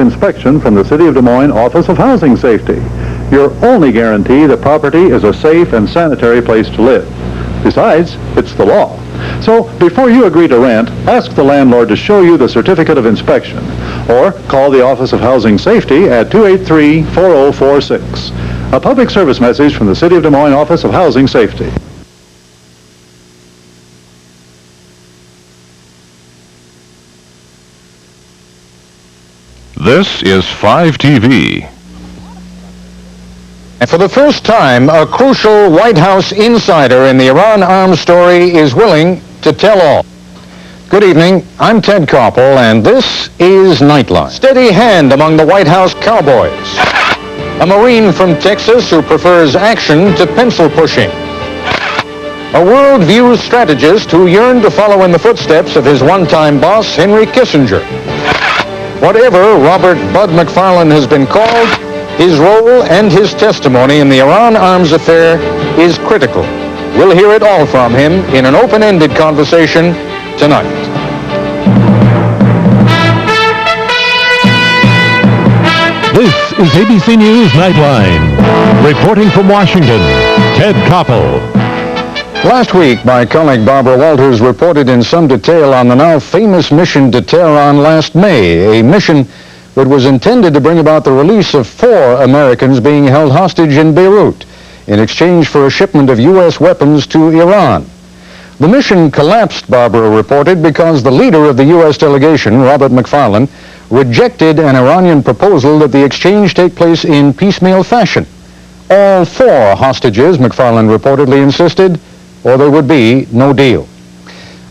inspection from the City of Des Moines Office of Housing Safety. Your only guarantee that property is a safe and sanitary place to live. Besides, it's the law. So before you agree to rent, ask the landlord to show you the certificate of inspection, or call the Office of Housing Safety at 283-4046. A public service message from the City of Des Moines Office of Housing Safety. This is 5 TV. And for the first time, a crucial White House insider in the Iran arms story is willing to tell all. Good evening, I'm Ted Koppel, and this is Nightline. Steady hand among the White House cowboys. A Marine from Texas who prefers action to pencil pushing. A worldview strategist who yearned to follow in the footsteps of his one-time boss, Henry Kissinger. Whatever Robert "Bud" McFarlane has been called, his role and his testimony in the Iran arms affair is critical. We'll hear it all from him in an open-ended conversation tonight. This is ABC News Nightline. Reporting from Washington, Ted Koppel. Last week, my colleague Barbara Walters reported in some detail on the now famous mission to Tehran last May, a mission that was intended to bring about the release of 4 Americans being held hostage in Beirut in exchange for a shipment of U.S. weapons to Iran. The mission collapsed, Barbara reported, because the leader of the U.S. delegation, Robert McFarlane, rejected an Iranian proposal that the exchange take place in piecemeal fashion. All 4 hostages, McFarlane reportedly insisted, or there would be no deal.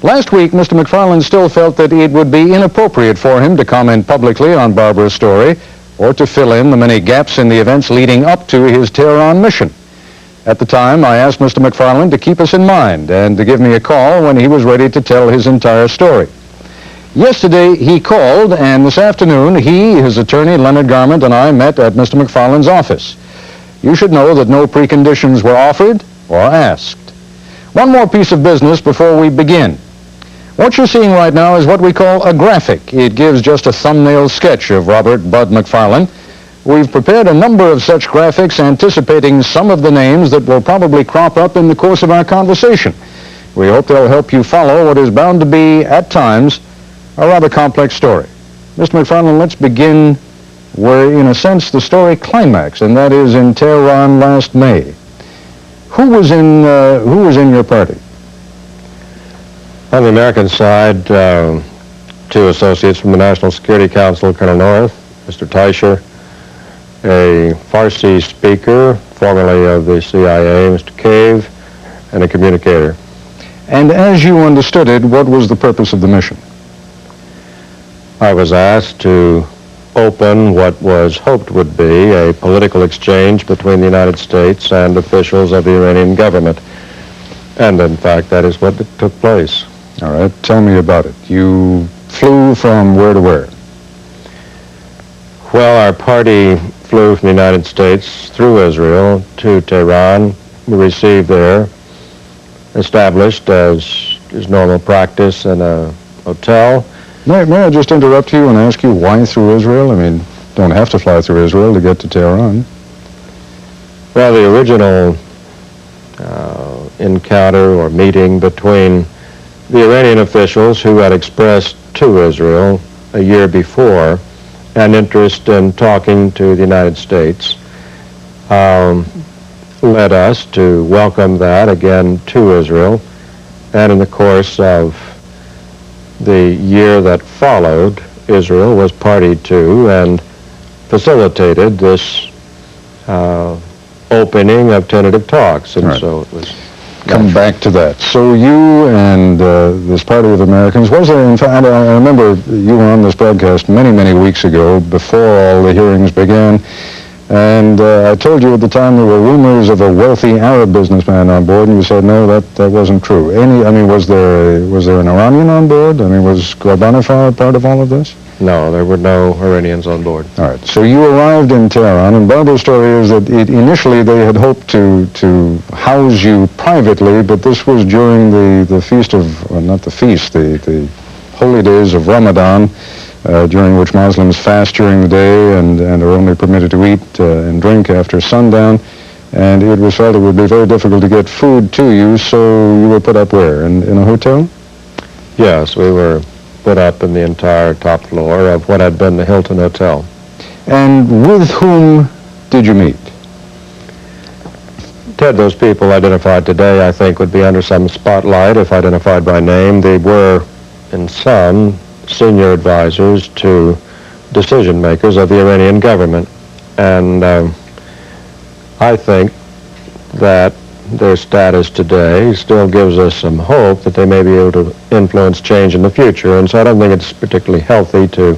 Last week, Mr. McFarlane still felt that it would be inappropriate for him to comment publicly on Barbara's story or to fill in the many gaps in the events leading up to his Tehran mission. At the time, I asked Mr. McFarlane to keep us in mind and to give me a call when he was ready to tell his entire story. Yesterday, he called, and this afternoon, he, his attorney, Leonard Garment, and I met at Mr. McFarlane's office. You should know that no preconditions were offered or asked. One more piece of business before we begin. What you're seeing right now is what we call a graphic. It gives just a thumbnail sketch of Robert "Bud" McFarlane. We've prepared a number of such graphics anticipating some of the names that will probably crop up in the course of our conversation. We hope they'll help you follow what is bound to be, at times, a rather complex story. Mr. McFarlane, let's begin where, in a sense, the story climax, and that is in Tehran last May. Who was in your party? On the American side, 2 associates from the National Security Council, Colonel North, Mr. Teicher, a Farsi speaker, formerly of the CIA, Mr. Cave, and a communicator. And as you understood it, what was the purpose of the mission? I was asked to open what was hoped would be a political exchange between the United States and officials of the Iranian government. And in fact, that is what took place. All right, tell me about it. You flew from where to where? Well, our party flew from the United States through Israel to Tehran. We received there, established as is normal practice in a hotel. May I just interrupt you and ask you why through Israel? I mean, don't have to fly through Israel to get to Tehran. Well, the original encounter or meeting between the Iranian officials who had expressed to Israel a year before an interest in talking to the United States led us to welcome that again to Israel. And in the course of the year that followed, Israel was party to and facilitated this opening of tentative talks. And so it was... Come back to that. So you and this party of Americans, was there, in fact, I remember you were on this broadcast many, many weeks ago before all the hearings began, and I told you at the time there were rumors of a wealthy Arab businessman on board, and you said, no, that wasn't true. Was there an Iranian on board? I mean, was Gorbanifar part of all of this? No, there were no Iranians on board. All right. So you arrived in Tehran, and Barbara's story is that initially they had hoped to house you privately, but this was during the feast of, well, not the feast, the holy days of Ramadan, during which Muslims fast during the day and are only permitted to eat and drink after sundown. And it was felt it would be very difficult to get food to you, so you were put up where? In a hotel? Yes, we were put up in the entire top floor of what had been the Hilton Hotel. And with whom did you meet? Ted, those people identified today, I think, would be under some spotlight if identified by name. They were, in some, senior advisors to decision makers of the Iranian government. And I think that their status today still gives us some hope that they may be able to influence change in the future. And so I don't think it's particularly healthy to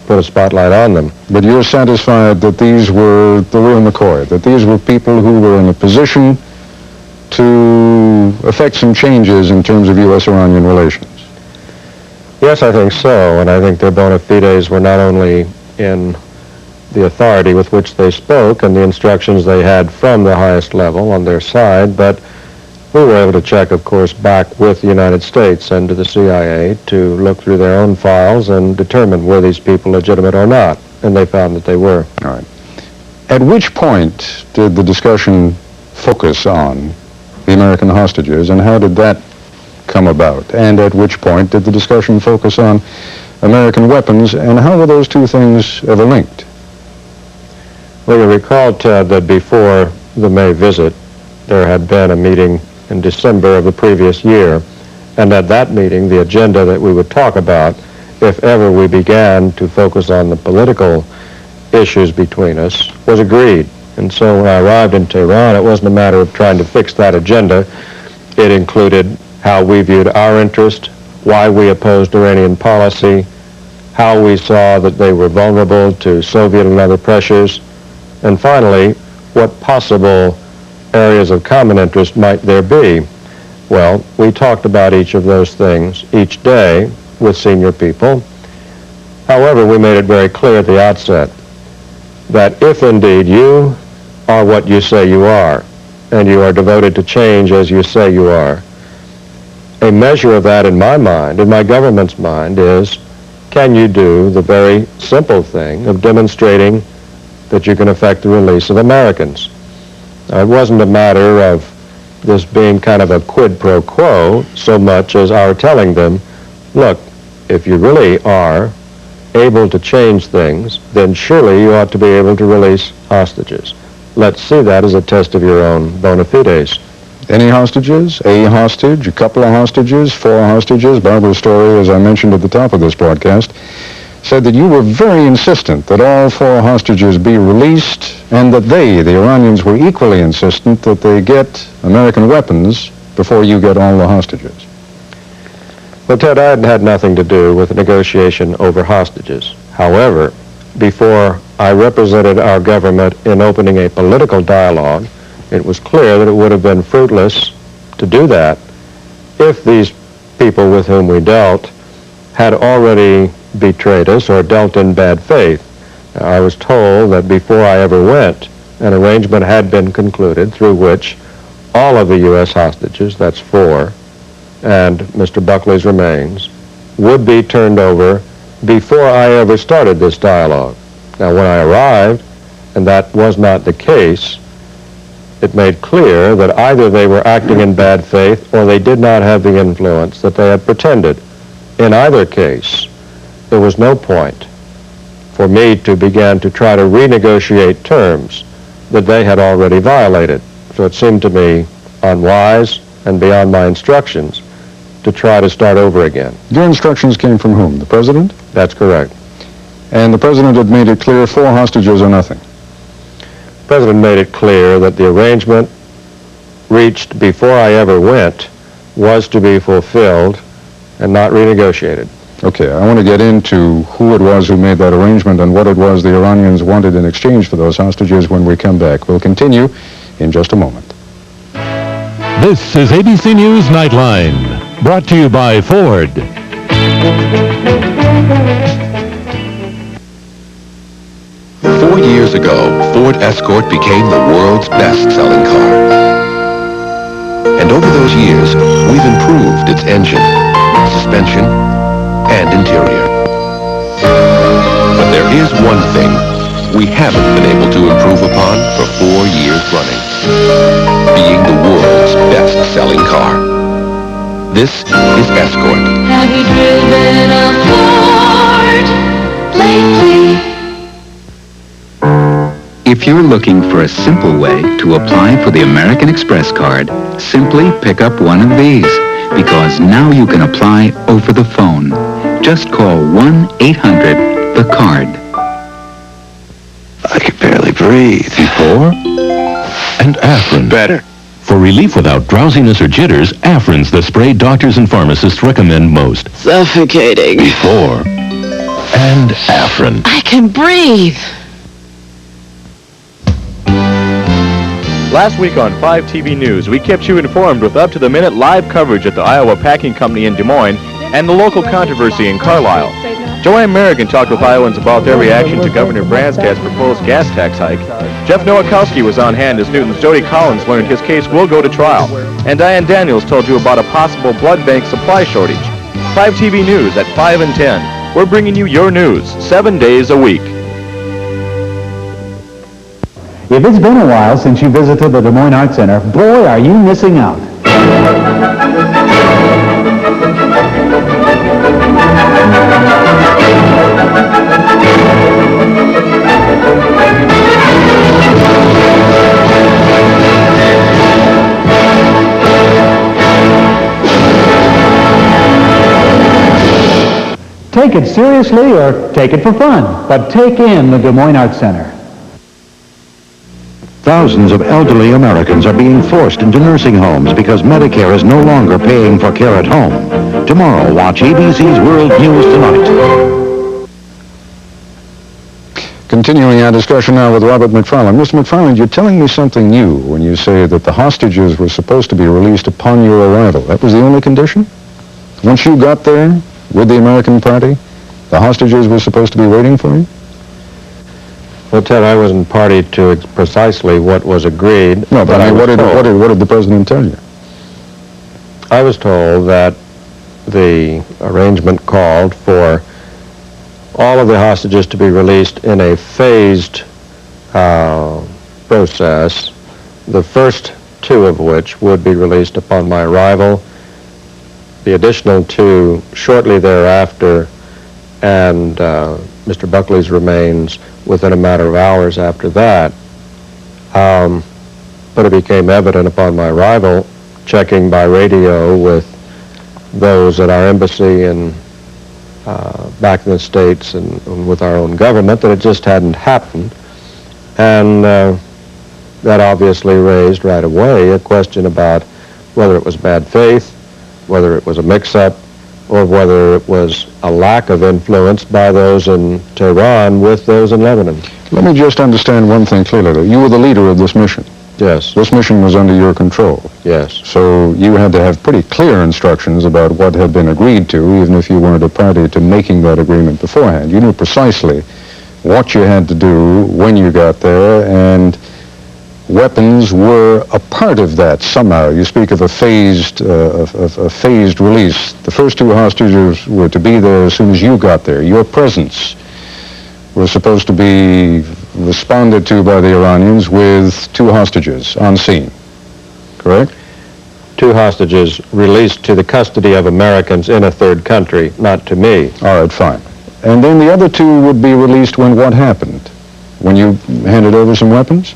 put a spotlight on them. But you're satisfied that these were the real McCoy, that these were people who were in a position to effect some changes in terms of U.S.-Iranian relations? Yes, I think so, and I think their bona fides were not only in the authority with which they spoke and the instructions they had from the highest level on their side, but we were able to check, of course, back with the United States and to the CIA to look through their own files and determine were these people legitimate or not, and they found that they were. All right. At which point did the discussion focus on the American hostages, and how did that come about? And at which point did the discussion focus on American weapons, and how were those two things ever linked? Well, you recall, Ted, that before the May visit, there had been a meeting in December of the previous year, and at that meeting, the agenda that we would talk about, if ever we began to focus on the political issues between us, was agreed. And so when I arrived in Tehran, it wasn't a matter of trying to fix that agenda. It included how we viewed our interest, why we opposed Iranian policy, how we saw that they were vulnerable to Soviet and other pressures, and finally, what possible areas of common interest might there be. Well, we talked about each of those things each day with senior people. However, we made it very clear at the outset that if indeed you are what you say you are, and you are devoted to change as you say you are, a measure of that in my mind, in my government's mind, is can you do the very simple thing of demonstrating that you can effect the release of Americans? Now, it wasn't a matter of this being kind of a quid pro quo so much as our telling them, look, if you really are able to change things, then surely you ought to be able to release hostages. Let's see that as a test of your own bona fides. Any hostages? A hostage? A couple of hostages? 4 hostages? Barbara's story, as I mentioned at the top of this broadcast, said that you were very insistent that all 4 hostages be released, and that they, the Iranians, were equally insistent that they get American weapons before you get all the hostages. Well, Ted, I had nothing to do with the negotiation over hostages. However, before I represented our government in opening a political dialogue, it was clear that it would have been fruitless to do that if these people with whom we dealt had already betrayed us or dealt in bad faith. Now, I was told that before I ever went, an arrangement had been concluded through which all of the U.S. hostages, that's 4, and Mr. Buckley's remains, would be turned over before I ever started this dialogue. Now, when I arrived, and that was not the case, it made clear that either they were acting in bad faith or they did not have the influence that they had pretended. In either case, there was no point for me to begin to try to renegotiate terms that they had already violated. So it seemed to me unwise and beyond my instructions to try to start over again. Your instructions came from whom? The president? That's correct. And the president had made it clear 4 hostages or nothing. The president made it clear that the arrangement reached before I ever went was to be fulfilled and not renegotiated. Okay, I want to get into who it was who made that arrangement and what it was the Iranians wanted in exchange for those hostages when we come back. We'll continue in just a moment. This is ABC News Nightline, brought to you by Ford. Four years ago, Ford Escort became the world's best-selling car. And over those years, we've improved its engine, suspension, and interior. Here's one thing we haven't been able to improve upon for 4 years running. Being the world's best-selling car. This is Escort. Have you driven a Ford lately? If you're looking for a simple way to apply for the American Express card, simply pick up one of these, because now you can apply over the phone. Just call 1-800-THE-CARD. I can barely breathe. Before and Afrin. Better. For relief without drowsiness or jitters, Afrin's the spray doctors and pharmacists recommend most. Suffocating. Before and Afrin. I can breathe. Last week on 5 TV News, we kept you informed with up-to-the-minute live coverage at the Iowa Packing Company in Des Moines and the local controversy in Carlisle. Joanne Merrigan talked with Iowans about their reaction to Governor Branstad's proposed gas tax hike. Jeff Nowakowski was on hand as Newton's Jody Collins learned his case will go to trial. And Diane Daniels told you about a possible blood bank supply shortage. 5 TV News at 5 and 10. We're bringing you your news 7 days a week. If it's been a while since you visited the Des Moines Arts Center, boy, are you missing out. Take it seriously or take it for fun, but take in the Des Moines Arts Center. Thousands of elderly Americans are being forced into nursing homes because Medicare is no longer paying for care at home. Tomorrow, watch ABC's World News Tonight. Continuing our discussion now with Robert McFarlane. Mr. McFarlane, you're telling me something new when you say that the hostages were supposed to be released upon your arrival. That was the only condition? Once you got there with the American party, the hostages were supposed to be waiting for you? Well, Ted, I wasn't party to precisely what was agreed. No, but I mean, what did the president tell you? I was told that the arrangement called for all of the hostages to be released in a phased process, the first 2 of which would be released upon my arrival, the additional 2 shortly thereafter, and Mr. Buckley's remains within a matter of hours after that. But it became evident upon my arrival, checking by radio with those at our embassy and back in the States and with our own government, that it just hadn't happened. And that obviously raised right away a question about whether it was bad faith, whether it was a mix-up, or whether it was a lack of influence by those in Tehran with those in Lebanon. Let me just understand one thing clearly. You were the leader of this mission. Yes. This mission was under your control. Yes. So you had to have pretty clear instructions about what had been agreed to, even if you weren't a party to making that agreement beforehand. You knew precisely what you had to do when you got there, and weapons were a part of that somehow. You speak of a phased release. The first 2 hostages were to be there as soon as you got there. Your presence was supposed to be responded to by the Iranians with 2 hostages on scene, correct? 2 hostages released to the custody of Americans in a third country, not to me. All right, fine. And then the other 2 would be released when what happened? When you handed over some weapons?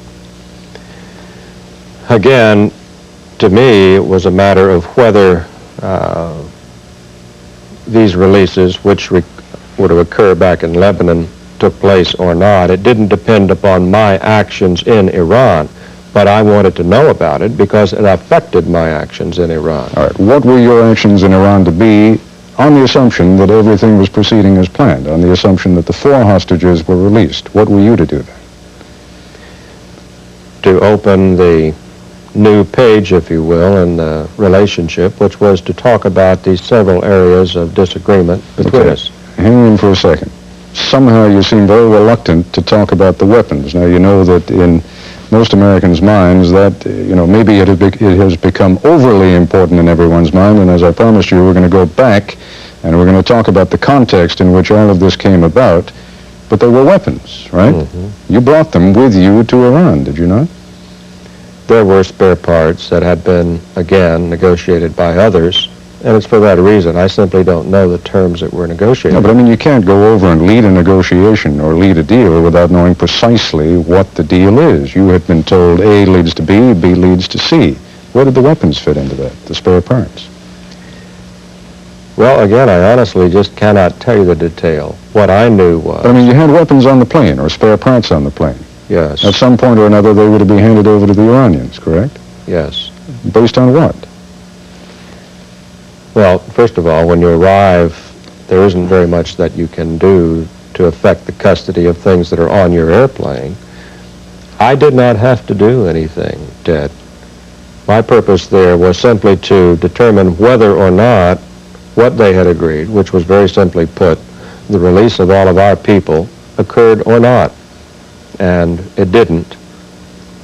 Again, to me, it was a matter of whether these releases, which were to occur back in Lebanon, took place or not. It didn't depend upon my actions in Iran, but I wanted to know about it because it affected my actions in Iran. All right. What were your actions in Iran to be on the assumption that everything was proceeding as planned, on the assumption that the 4 hostages were released? What were you to do then? To open the new page, if you will, in the relationship, which was to talk about these several areas of disagreement between us. Hang on for a second. Somehow you seem very reluctant to talk about the weapons. Now, you know that in most Americans' minds that, maybe it has become overly important in everyone's mind, and as I promised you, we're going to go back and we're going to talk about the context in which all of this came about. But they were weapons, right? Mm-hmm. You brought them with you to Iran, did you not? There were spare parts that had been, again, negotiated by others, and it's for that reason. I simply don't know the terms that were negotiated. No, but I mean, you can't go over and lead a negotiation or lead a deal without knowing precisely what the deal is. You had been told A leads to B, B leads to C. Where did the weapons fit into that, the spare parts? Well, again, I honestly just cannot tell you the detail. What I knew was... But I mean, you had weapons on the plane, or spare parts on the plane. Yes. At some point or another, they were to be handed over to the Iranians, correct? Yes. Based on what? Well, first of all, when you arrive, there isn't very much that you can do to affect the custody of things that are on your airplane. I did not have to do anything, Ted. My purpose there was simply to determine whether or not what they had agreed, which was very simply put, the release of all of our people, occurred or not. And it didn't.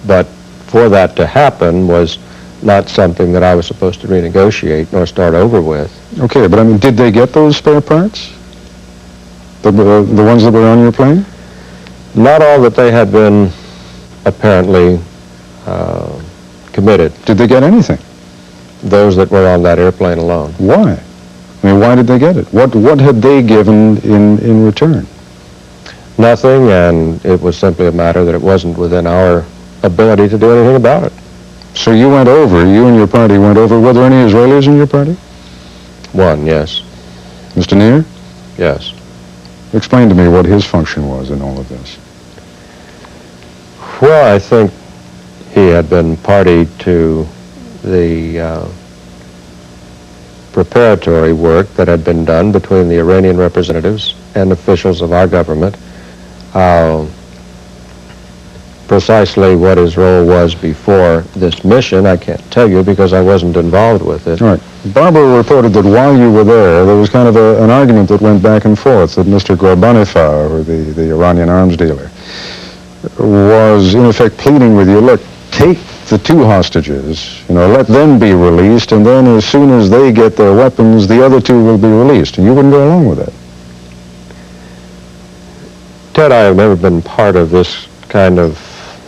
But for that to happen was not something that I was supposed to renegotiate nor start over with. Okay, but I mean, did they get those spare parts? The ones that were on your plane? Not all that they had been apparently committed. Did they get anything? Those that were on that airplane alone. Why? I mean, why did they get it? What had they given in return? Nothing, and it was simply a matter that it wasn't within our ability to do anything about it. So you went over, you and your party went over. Were there any Israelis in your party? One, yes. Mr. Neer? Yes. Explain to me what his function was in all of this. Well, I think he had been party to the preparatory work that had been done between the Iranian representatives and officials of our government. Precisely what his role was before this mission, I can't tell you because I wasn't involved with it. All right. Barbara reported that while you were there was kind of an argument that went back and forth, that Mr. Ghorbanifar, or the Iranian arms dealer, was in effect pleading with you, look, take the two hostages, let them be released, and then as soon as they get their weapons, the other two will be released. And you wouldn't go along with that. Ted, I have never been part of this kind of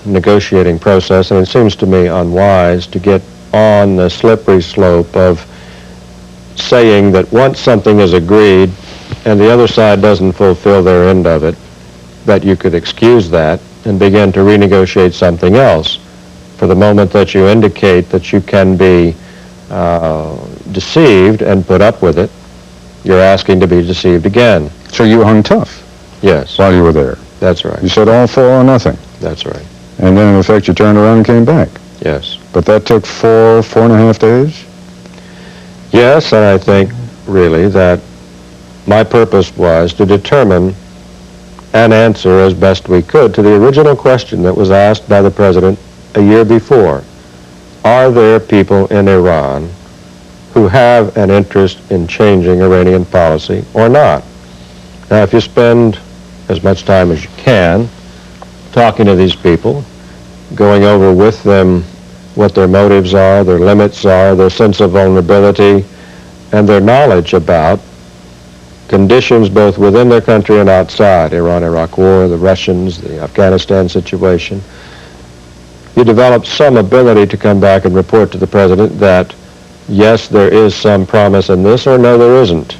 negotiating process, and it seems to me unwise to get on the slippery slope of saying that once something is agreed and the other side doesn't fulfill their end of it, that you could excuse that and begin to renegotiate something else. For the moment that you indicate that you can be deceived and put up with it, you're asking to be deceived again. So you hung tough? Yes. While you were there? That's right. You said all for or nothing? That's right. And then in effect you turned around and came back? Yes. But that took 4.5 days? Yes, and I think really that my purpose was to determine and answer as best we could to the original question that was asked by the President a year before. Are there people in Iran who have an interest in changing Iranian policy or not? Now, if you spend as much time as you can talking to these people, going over with them what their motives are, their limits are, their sense of vulnerability, and their knowledge about conditions both within their country and outside, Iran-Iraq war, the Russians, the Afghanistan situation, you develop some ability to come back and report to the President that, yes, there is some promise in this, or no, there isn't.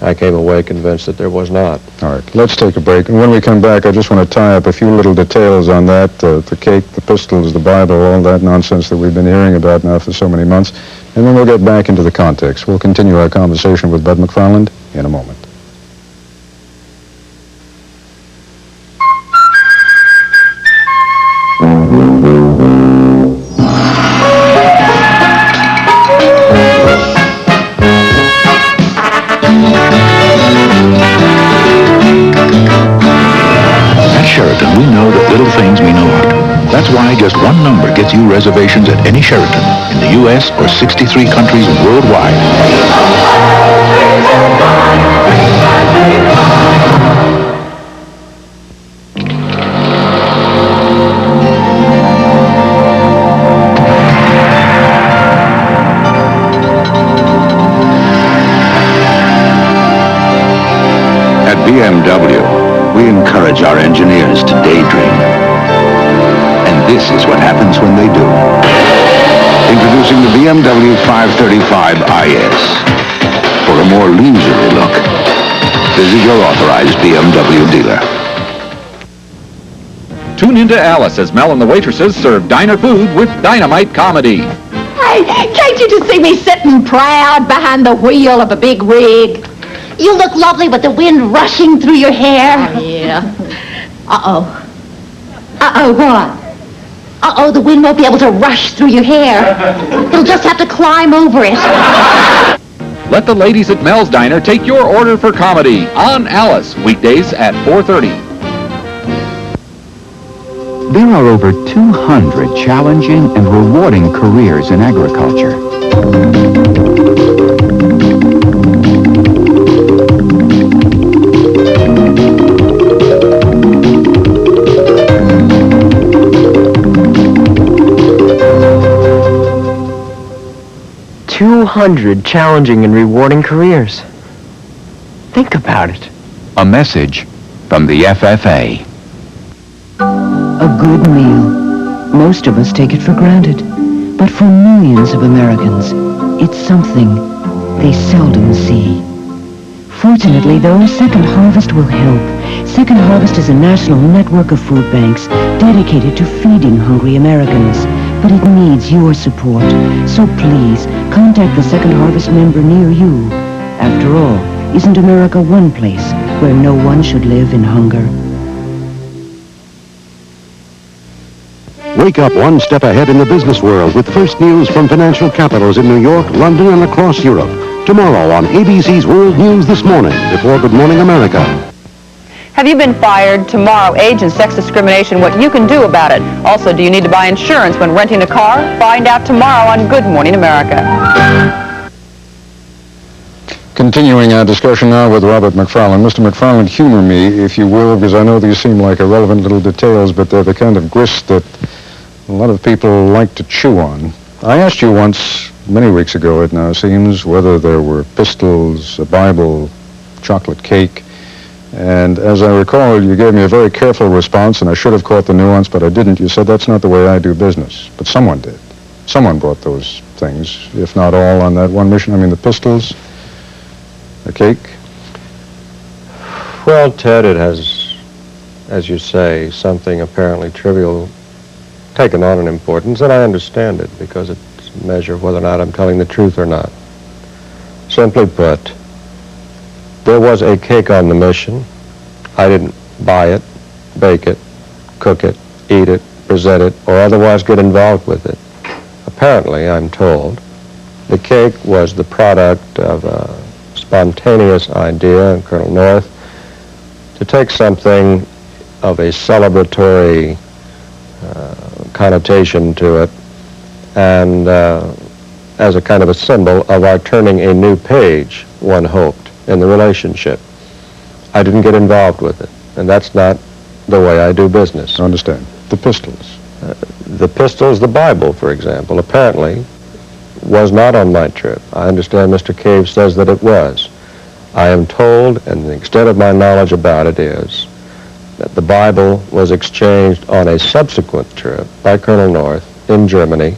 I came away convinced that there was not. All right, let's take a break. And when we come back, I just want to tie up a few little details on that, the cake, the pistols, the Bible, all that nonsense that we've been hearing about now for so many months. And then we'll get back into the context. We'll continue our conversation with Bud McFarlane in a moment. Sheraton, we know that little things mean a lot. That's why just one number gets you reservations at any Sheraton in the U.S. or 63 countries worldwide. At BMW, we our engineers to daydream. And this is what happens when they do. Introducing the BMW 535 IS. For a more leisurely look, visit your authorized BMW dealer. Tune into Alice as Mel and the waitresses serve diner food with dynamite comedy. Hey, can't you just see me sitting proud behind the wheel of a big rig? You look lovely with the wind rushing through your hair. Oh, yeah. Uh-oh. Uh-oh, what? Uh-oh, the wind won't be able to rush through your hair. It'll just have to climb over it. Let the ladies at Mel's Diner take your order for comedy on Alice, weekdays at 4:30. There are over 200 challenging and rewarding careers in agriculture. 200 challenging and rewarding careers. Think about it. A message from the FFA. A good meal. Most of us take it for granted. But for millions of Americans, it's something they seldom see. Fortunately, though, Second Harvest will help. Second Harvest is a national network of food banks dedicated to feeding hungry Americans. But it needs your support. So please, contact the Second Harvest member near you. After all, isn't America one place where no one should live in hunger? Wake up one step ahead in the business world with first news from financial capitals in New York, London, and across Europe. Tomorrow on ABC's World News This Morning, before Good Morning America. Have you been fired? Tomorrow, age and sex discrimination, what you can do about it. Also, do you need to buy insurance when renting a car? Find out tomorrow on Good Morning America. Continuing our discussion now with Robert McFarlane. Mr. McFarlane, humor me, if you will, because I know these seem like irrelevant little details, but they're the kind of grist that a lot of people like to chew on. I asked you once, many weeks ago it now seems, whether there were pistols, a Bible, chocolate cake. And as I recall, you gave me a very careful response, and I should have caught the nuance, but I didn't. You said, that's not the way I do business. But someone did. Someone brought those things, if not all, on that one mission. I mean, the pistols, the cake. Well, Ted, it has, as you say, something apparently trivial taken on in importance, and I understand it, because it's a measure of whether or not I'm telling the truth or not. Simply put, there was a cake on the mission. I didn't buy it, bake it, cook it, eat it, present it, or otherwise get involved with it. Apparently, I'm told, the cake was the product of a spontaneous idea in Colonel North to take something of a celebratory connotation to it, and as a kind of a symbol of our turning a new page, one hoped, in the relationship. I didn't get involved with it, and that's not the way I do business. I understand. The pistols. The pistols, the Bible, for example, apparently was not on my trip. I understand Mr. Cave says that it was. I am told, and the extent of my knowledge about it is, that the Bible was exchanged on a subsequent trip by Colonel North in Germany.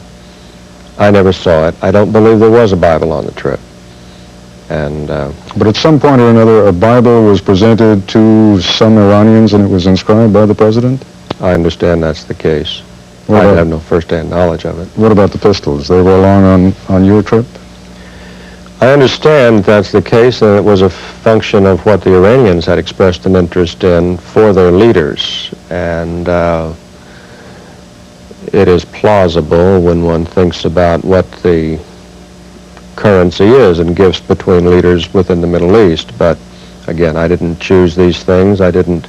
I never saw it. I don't believe there was a Bible on the trip. And but at some point or another, a Bible was presented to some Iranians, and it was inscribed by the president? I understand that's the case. I have no first-hand knowledge of it. What about the pistols? They were along on your trip? I understand that's the case, and it was a function of what the Iranians had expressed an interest in for their leaders. And it is plausible when one thinks about what the currency is and gifts between leaders within the Middle East. But again, I didn't choose these things. I didn't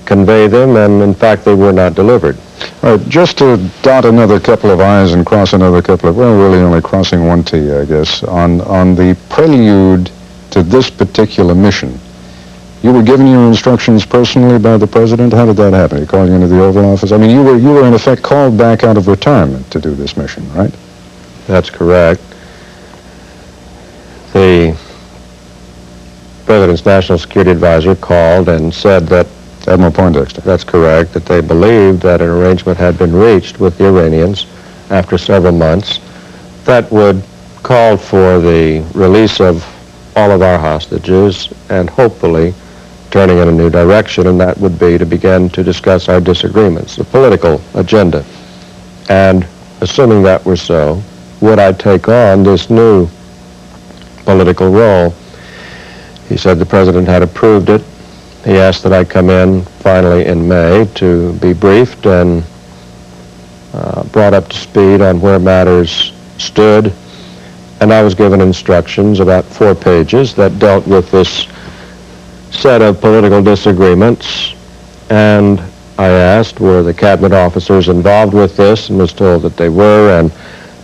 convey them, and in fact, they were not delivered. All right, just to dot another couple of I's and cross another couple of, well, really only crossing one T, I guess, on the prelude to this particular mission, you were given your instructions personally by the president? How did that happen? He called you into the Oval Office? I mean, you were in effect called back out of retirement to do this mission, right? That's correct. The President's National Security Advisor called and said that Admiral Poindexter. That's correct, that they believed that an arrangement had been reached with the Iranians after several months that would call for the release of all of our hostages and hopefully turning in a new direction, and that would be to begin to discuss our disagreements, the political agenda. And assuming that were so, would I take on this new political role? He said the president had approved it. He asked that I come in finally in May to be briefed and brought up to speed on where matters stood, and I was given instructions, about 4 pages, that dealt with this set of political disagreements, and I asked, were the cabinet officers involved with this, and was told that they were, and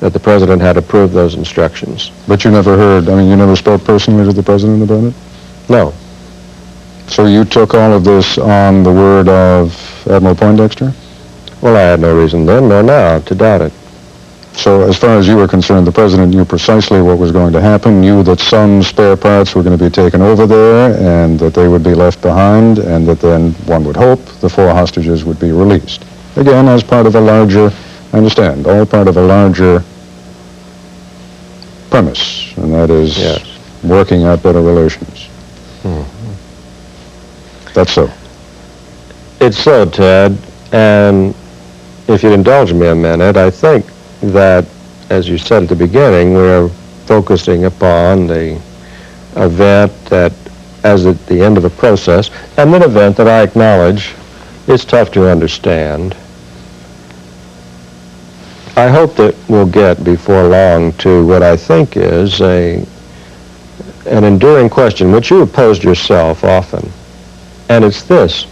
that the president had approved those instructions. But you never heard, you never spoke personally to the president about it? No. So you took all of this on the word of Admiral Poindexter? Well, I had no reason then nor now to doubt it. So as far as you were concerned, the president knew precisely what was going to happen, knew that some spare parts were going to be taken over there and that they would be left behind, and that then, one would hope, the 4 hostages would be released. Again, as part of a larger, I understand, all part of a larger premise, and that is working out better relations. That's so. It's so, Ted, and if you'd indulge me a minute, I think that, as you said at the beginning, we're focusing upon the event that, as at the end of a process, and an event that I acknowledge is tough to understand. I hope that we'll get before long to what I think is an enduring question, which you have posed yourself often, and it's this: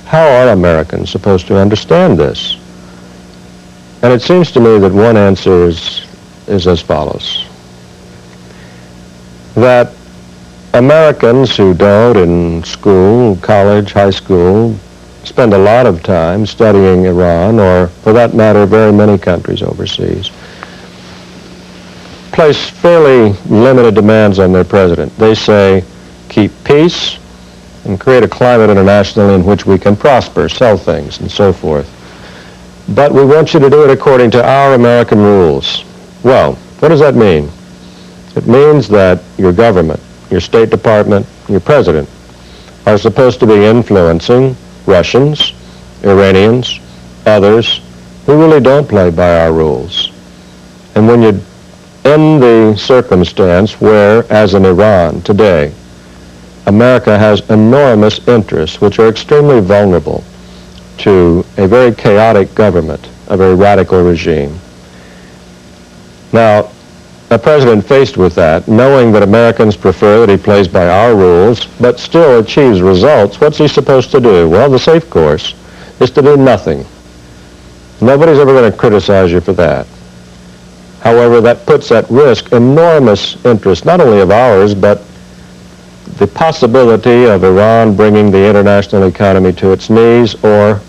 how are Americans supposed to understand this? And it seems to me that one answer is as follows: that Americans who don't in school, college, high school, spend a lot of time studying Iran, or for that matter, very many countries overseas, place fairly limited demands on their president. They say, keep peace and create a climate internationally in which we can prosper, sell things, and so forth. But we want you to do it according to our American rules. Well, what does that mean? It means that your government, your State Department, your president are supposed to be influencing Russians, Iranians, others who really don't play by our rules. And when you're in the circumstance where, as in Iran today, America has enormous interests which are extremely vulnerable to a very chaotic government, a very radical regime. Now, a president faced with that, knowing that Americans prefer that he plays by our rules, but still achieves results, what's he supposed to do? Well, the safe course is to do nothing. Nobody's ever going to criticize you for that. However, that puts at risk enormous interest, not only of ours, but the possibility of Iran bringing the international economy to its knees, or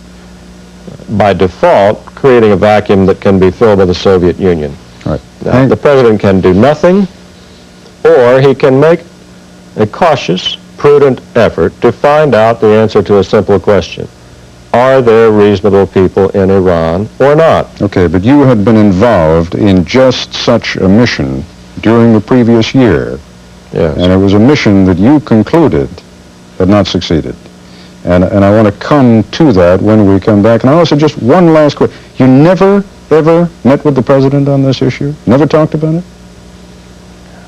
by default, creating a vacuum that can be filled by the Soviet Union. Right. Now, the president can do nothing, or he can make a cautious, prudent effort to find out the answer to a simple question. Are there reasonable people in Iran or not? Okay, but you had been involved in just such a mission during the previous year. Yes. And it was a mission that you concluded had not succeeded. And I want to come to that when we come back. And I also just one last question. You never, ever met with the president on this issue? Never talked about it?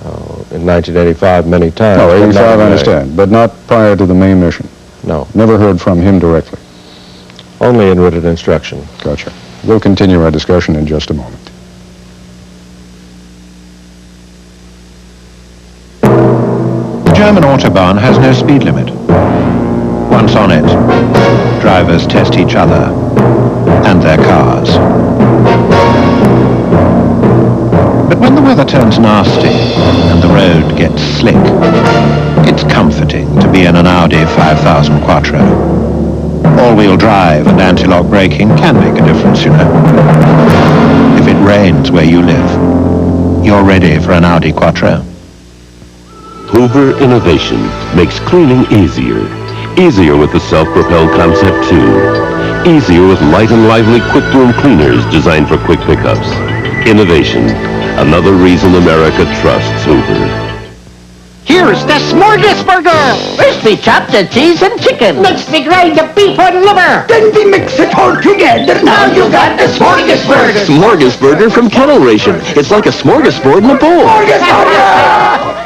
Oh, in 1985, many times. No, 85, I understand. But not prior to the May mission? No. Never heard from him directly? Only in written instruction. Gotcha. We'll continue our discussion in just a moment. The German Autobahn has no speed limit. Once on it, drivers test each other and their cars. But when the weather turns nasty and the road gets slick, it's comforting to be in an Audi 5000 Quattro. All-wheel drive and anti-lock braking can make a difference, you know. If it rains where you live, you're ready for an Audi Quattro. Hoover Innovation makes cleaning easier, Easier with the self-propelled Concept 2. Easier with light and lively quick bloom cleaners designed for quick pickups. Innovation. Another reason America trusts Hoover. Here's the smorgasburger! First we chop the cheese and chicken. Next we grind the beef and liver. Then we mix it all together. Now you got the smorgasburger. Smorgasburger from Kettle Ration. It's like a smorgasbord in a bowl. Smorgasburger!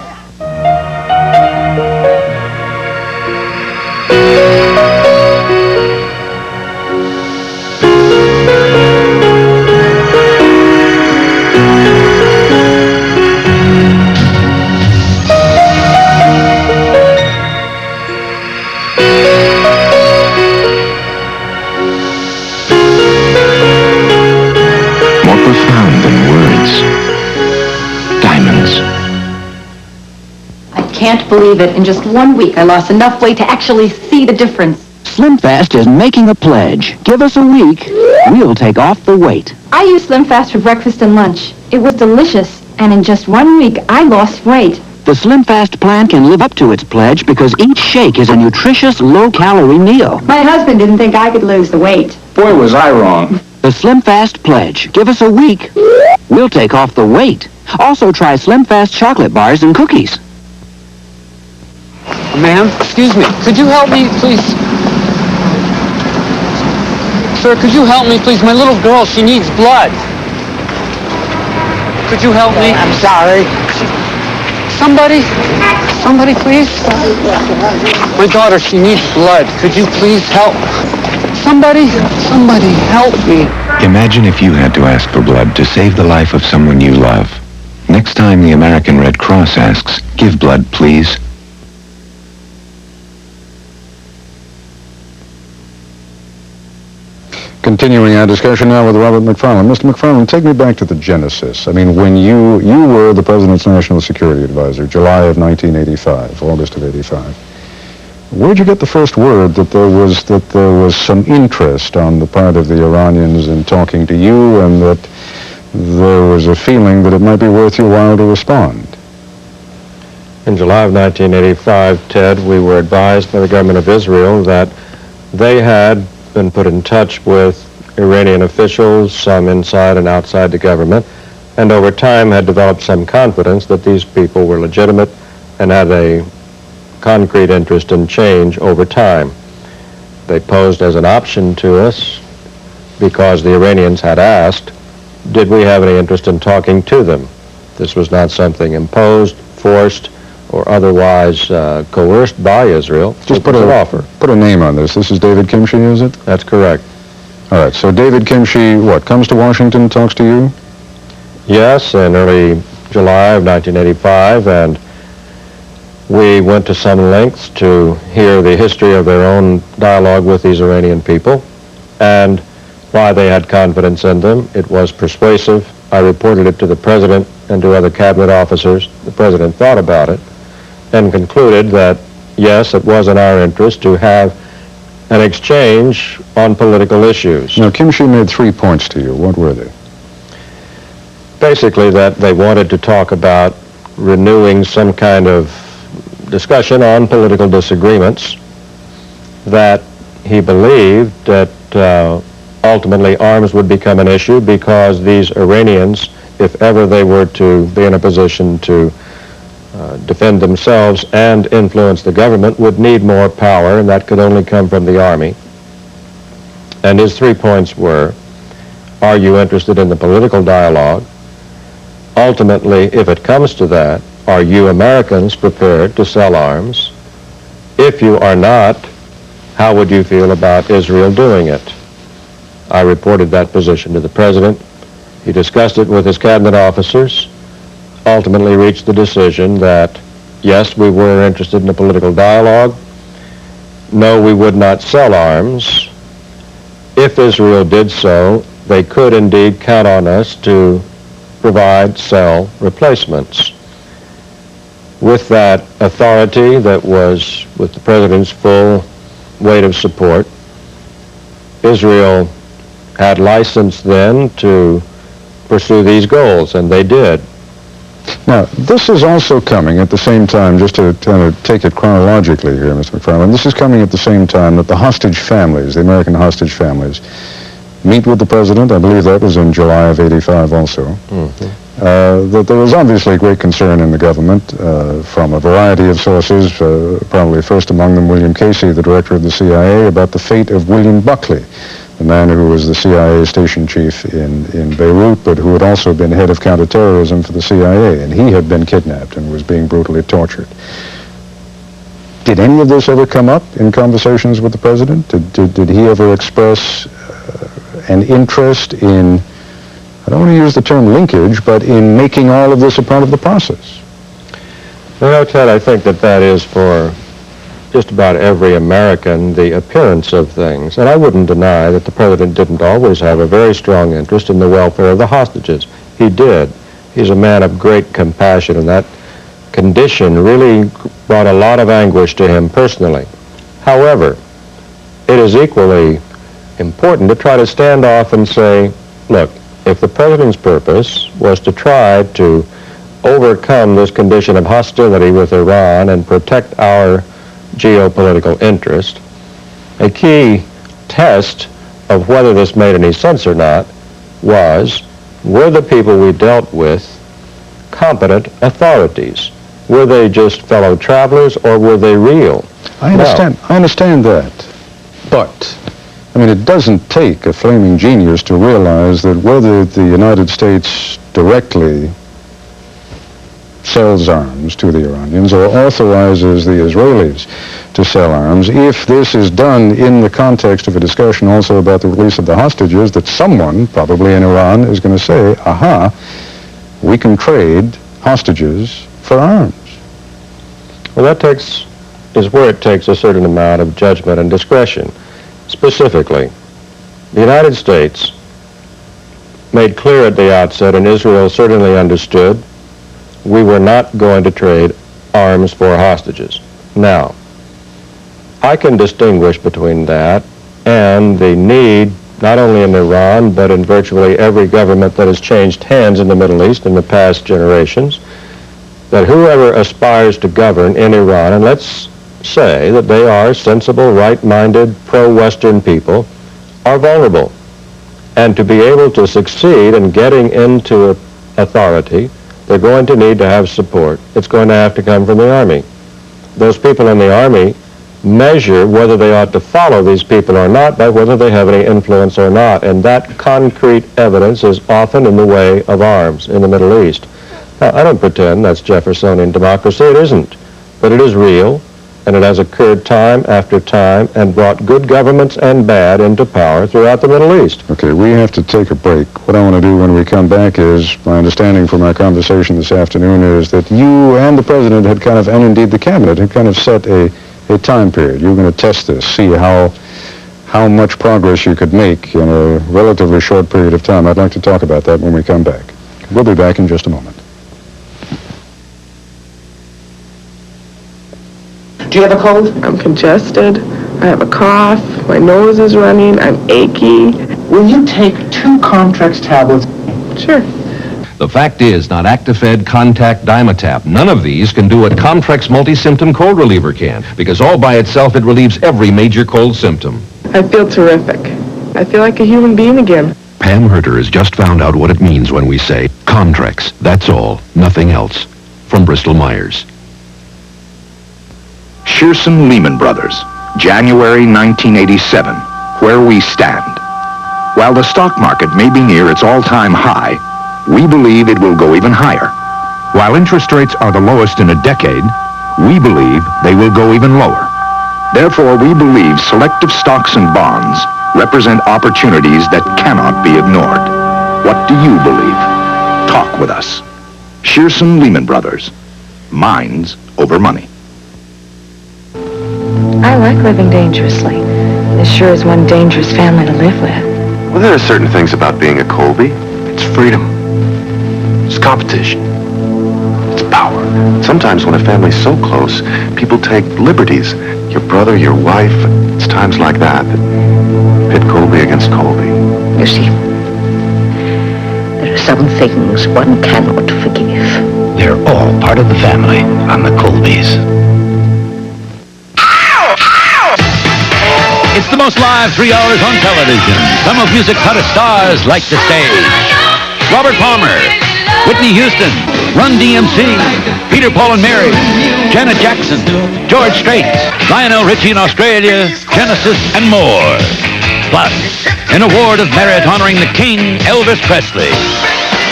Can't believe it. In just 1 week, I lost enough weight to actually see the difference. SlimFast is making a pledge. Give us a week, we'll take off the weight. I use SlimFast for breakfast and lunch. It was delicious, and in just 1 week, I lost weight. The SlimFast plan can live up to its pledge because each shake is a nutritious, low-calorie meal. My husband didn't think I could lose the weight. Boy, was I wrong. The SlimFast pledge. Give us a week, we'll take off the weight. Also try SlimFast chocolate bars and cookies. Ma'am, excuse me. Could you help me, please? Sir, could you help me, please? My little girl, she needs blood. Could you help me? I'm sorry. Somebody, please? My daughter, she needs blood. Could you please help? Somebody help me. Imagine if you had to ask for blood to save the life of someone you love. Next time the American Red Cross asks, give blood, please. Continuing our discussion now with Robert McFarlane. Mr. McFarlane, take me back to the genesis. I mean, when you were the President's National Security Advisor, July of 1985, August of 85. Where'd you get the first word that there was some interest on the part of the Iranians in talking to you, and that there was a feeling that it might be worth your while to respond? In July of 1985, Ted, we were advised by the government of Israel that they had been put in touch with Iranian officials, some inside and outside the government, and over time had developed some confidence that these people were legitimate and had a concrete interest in change over time. They posed as an option to us because the Iranians had asked, did we have any interest in talking to them? This was not something imposed, forced, or otherwise coerced by Israel. Just put an offer. Put a name on this. This is David Kimchi, is it? That's correct. All right, so David Kimchi, comes to Washington, talks to you? Yes, in early July of 1985, and we went to some lengths to hear the history of their own dialogue with these Iranian people and why they had confidence in them. It was persuasive. I reported it to the President and to other cabinet officers. The President thought about it and concluded that, yes, it was in our interest to have an exchange on political issues. Now, Kimchi made 3 points to you. What were they? Basically that they wanted to talk about renewing some kind of discussion on political disagreements, that he believed that ultimately arms would become an issue because these Iranians, if ever they were to be in a position to defend themselves and influence the government, would need more power, and that could only come from the army. And his 3 points were, are you interested in the political dialogue? Ultimately, if it comes to that, are you Americans prepared to sell arms? If you are not, how would you feel about Israel doing it? I reported that position to the President. He discussed it with his cabinet officers, ultimately reached the decision that, yes, we were interested in a political dialogue. No, we would not sell arms. If Israel did so, they could indeed count on us to provide, sell replacements. With that authority that was with the President's full weight of support, Israel had license then to pursue these goals, and they did. Now, this is also coming at the same time, just to kind of take it chronologically here, Mr. McFarlane, this is coming at the same time that the hostage families, the American hostage families, meet with the president. I believe that was in July of '85 also. That there was obviously great concern in the government from a variety of sources, probably first among them William Casey, the director of the CIA, about the fate of William Buckley, the man who was the CIA station chief in Beirut, but who had also been head of counterterrorism for the CIA, and he had been kidnapped and was being brutally tortured. Did any of this ever come up in conversations with the president? Did he ever express an interest in, I don't want to use the term linkage, but in making all of this a part of the process? Well, Ted, I think that is for just about every American the appearance of things. And I wouldn't deny that the president didn't always have a very strong interest in the welfare of the hostages. He did. He's a man of great compassion, and that condition really brought a lot of anguish to him personally. However, it is equally important to try to stand off and say, look, if the president's purpose was to try to overcome this condition of hostility with Iran and protect our geopolitical interest, a key test of whether this made any sense or not was, were the people we dealt with competent authorities? Were they just fellow travelers, or were they real? I understand that, but I mean, it doesn't take a flaming genius to realize that whether the United States directly sells arms to the Iranians or authorizes the Israelis to sell arms, if this is done in the context of a discussion also about the release of the hostages, that someone, probably in Iran, is going to say, aha, we can trade hostages for arms. Well, is where it takes a certain amount of judgment and discretion. Specifically, the United States made clear at the outset, and Israel certainly understood, we were not going to trade arms for hostages. Now, I can distinguish between that and the need, not only in Iran, but in virtually every government that has changed hands in the Middle East in the past generations, that whoever aspires to govern in Iran, and let's say that they are sensible, right-minded, pro-Western people, are vulnerable. And to be able to succeed in getting into authority, they're going to need to have support. It's going to have to come from the Army. Those people in the Army measure whether they ought to follow these people or not by whether they have any influence or not. And that concrete evidence is often in the way of arms in the Middle East. Now, I don't pretend that's Jeffersonian democracy. It isn't. But it is real, and it has occurred time after time and brought good governments and bad into power throughout the Middle East. Okay, we have to take a break. What I want to do when we come back is, my understanding from our conversation this afternoon is that you and the president had kind of, and indeed the cabinet, had kind of set a time period. You were going to test this, see how much progress you could make in a relatively short period of time. I'd like to talk about that when we come back. We'll be back in just a moment. Do you have a cold? I'm congested. I have a cough. My nose is running. I'm achy. Will you take 2 Contrax tablets? Sure. The fact is, not Actifed, Contact, Dimetap. None of these can do what Contrax multi-symptom cold reliever can, because all by itself it relieves every major cold symptom. I feel terrific. I feel like a human being again. Pam Herter has just found out what it means when we say Contrax, that's all, nothing else. From Bristol-Myers. Shearson Lehman Brothers, January 1987, where we stand. While the stock market may be near its all-time high, we believe it will go even higher. While interest rates are the lowest in a decade, we believe they will go even lower. Therefore, we believe selective stocks and bonds represent opportunities that cannot be ignored. What do you believe? Talk with us. Shearson Lehman Brothers, minds over money. I like living dangerously. This sure is one dangerous family to live with. Well, there are certain things about being a Colby. It's freedom. It's competition. It's power. Sometimes when a family's so close, people take liberties. Your brother, your wife, it's times like that pit Colby against Colby. You see, there are some things one cannot forgive. They're all part of the family on the Colbys. It's the most live 3 hours on television. Some of music's hottest stars like the stage. Robert Palmer, Whitney Houston, Run DMC, Peter, Paul and Mary, Janet Jackson, George Strait, Lionel Richie in Australia, Genesis, and more. Plus, an award of merit honoring the King, Elvis Presley.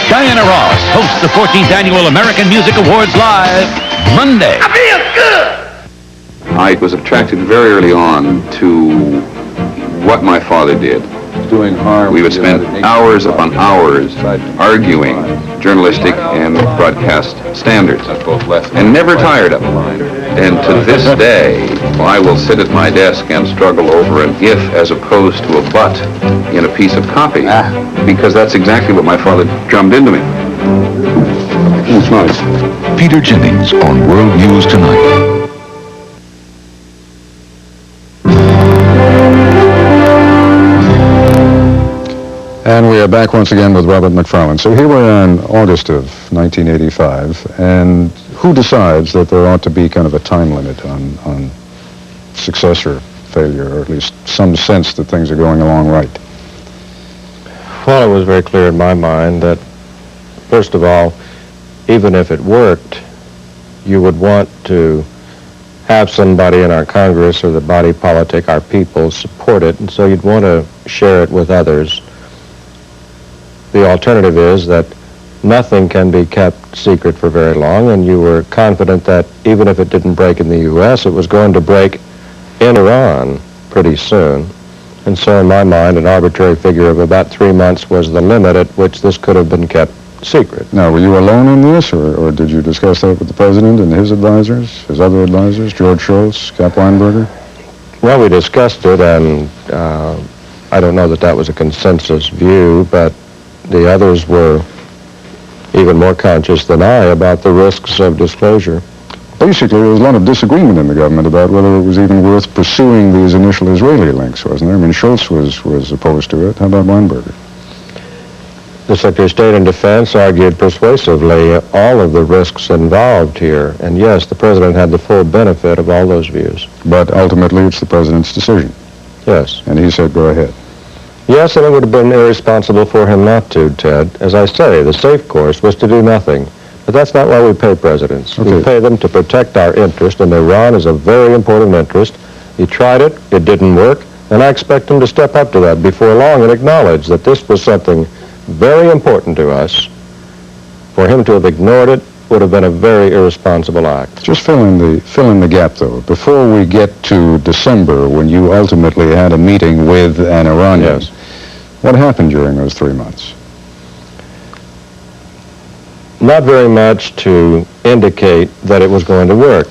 Diana Ross hosts the 14th Annual American Music Awards live Monday. I feel good! I was attracted very early on to what my father did. Doing harm. We would spend hours upon hours arguing journalistic and broadcast standards, and never tired of it. And to this day, I will sit at my desk and struggle over an if as opposed to a but in a piece of copy, because that's exactly what my father drummed into me. That's nice. Peter Jennings on World News Tonight. And we are back once again with Robert McFarlane. So here we are in August of 1985, and who decides that there ought to be kind of a time limit on success or failure, or at least some sense that things are going along right? Well, it was very clear in my mind that, first of all, even if it worked, you would want to have somebody in our Congress or the body politic, our people, support it, and so you'd want to share it with others. The alternative is that nothing can be kept secret for very long, and you were confident that even if it didn't break in the U.S., it was going to break in Iran pretty soon. And so in my mind, an arbitrary figure of about 3 months was the limit at which this could have been kept secret. Now, were you alone in this, or did you discuss that with the president and his advisors, his other advisors, George Shultz, Cap Weinberger? Well, we discussed it, and I don't know that that was a consensus view, but the others were even more conscious than I about the risks of disclosure. Basically, there was a lot of disagreement in the government about whether it was even worth pursuing these initial Israeli links, wasn't there? I mean, Schultz was opposed to it. How about Weinberger? The Secretary of State and Defense argued persuasively all of the risks involved here, and yes, the President had the full benefit of all those views. But ultimately, it's the President's decision. Yes. And he said, go ahead. Yes, and it would have been irresponsible for him not to, Ted. As I say, the safe course was to do nothing. But that's not why we pay presidents. Okay. We pay them to protect our interest, and Iran is a very important interest. He tried it, it didn't work, and I expect him to step up to that before long and acknowledge that this was something very important to us. For him to have ignored it would have been a very irresponsible act. Just fill in the gap, though. Before we get to December, when you ultimately had a meeting with an Iranian, yes. What happened during those 3 months? Not very much to indicate that it was going to work.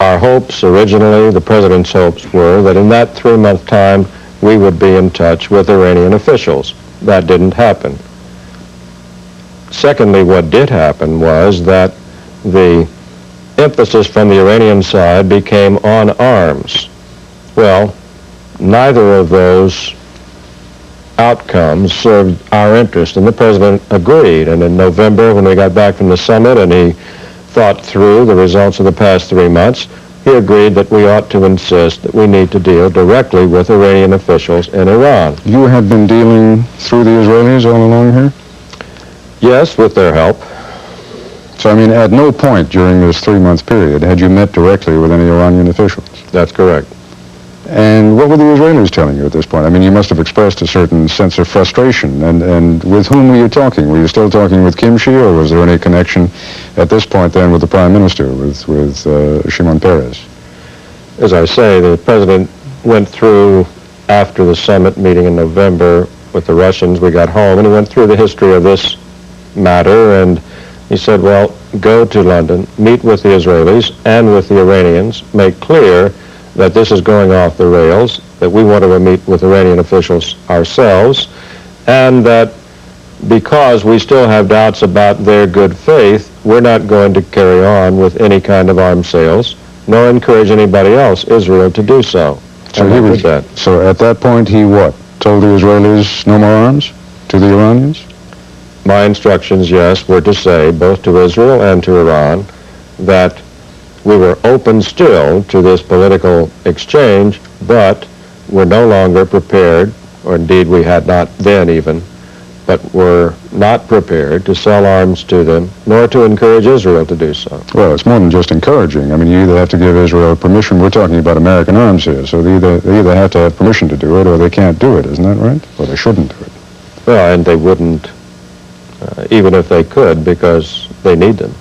Our hopes originally, the President's hopes, were that in that 3-month time we would be in touch with Iranian officials. That didn't happen. Secondly, what did happen was that the emphasis from the Iranian side became on arms. Well, neither of those outcomes served our interest, and the President agreed. And in November, when we got back from the summit and he thought through the results of the past 3 months, he agreed that we ought to insist that we need to deal directly with Iranian officials in Iran. You had been dealing through the Israelis all along here? Yes, with their help. So, I mean, at no point during this 3-month period had you met directly with any Iranian officials? That's correct. And what were the Israelis telling you at this point? I mean, you must have expressed a certain sense of frustration. And with whom were you talking? Were you still talking with Kimchi, or was there any connection at this point then with the Prime Minister, with Shimon Peres? As I say, the President went through, after the summit meeting in November with the Russians, we got home, and he went through the history of this matter, and he said, well, go to London, meet with the Israelis and with the Iranians, make clear that this is going off the rails, that we want to meet with Iranian officials ourselves, and that because we still have doubts about their good faith, we're not going to carry on with any kind of arms sales, nor encourage anybody else, Israel, to do so. So he was that. So at that point, he what? Told the Israelis no more arms to the Iranians? My instructions, yes, were to say, both to Israel and to Iran, that we were open still to this political exchange, but were no longer prepared, or indeed we had not then even, but were not prepared to sell arms to them, nor to encourage Israel to do so. Well, it's more than just encouraging. I mean, you either have to give Israel permission. We're talking about American arms here, so they either have to have permission to do it or they can't do it, isn't that right? Or they shouldn't do it. Well, and they wouldn't, even if they could, because they need them.